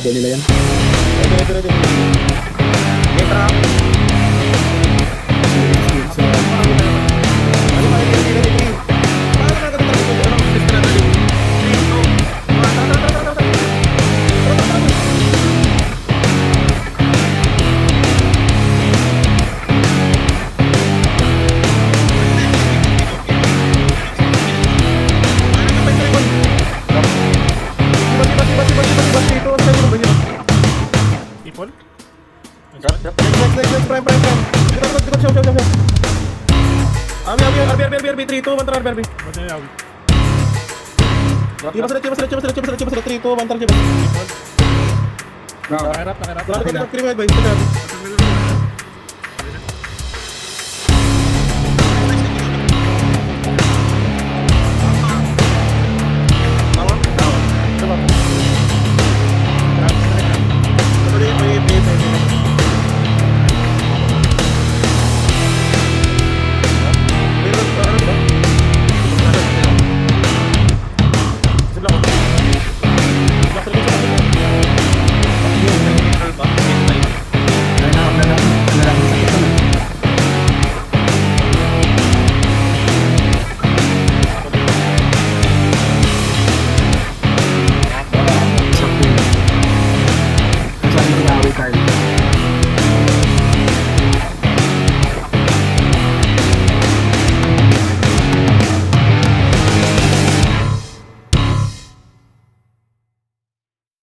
kill nila yan. Ready. Okay, tara. Ready. Paano na agad tayo? Anong system na ready? 3, 2, 1, tara. People? Next, prime. Show. RB, 3, 2, 1, tara, RB. Ba't na yawi? Chiba sila, 3, 2, 1, tara, chiba. Now, Nakirap. Wala ka kriminal ba?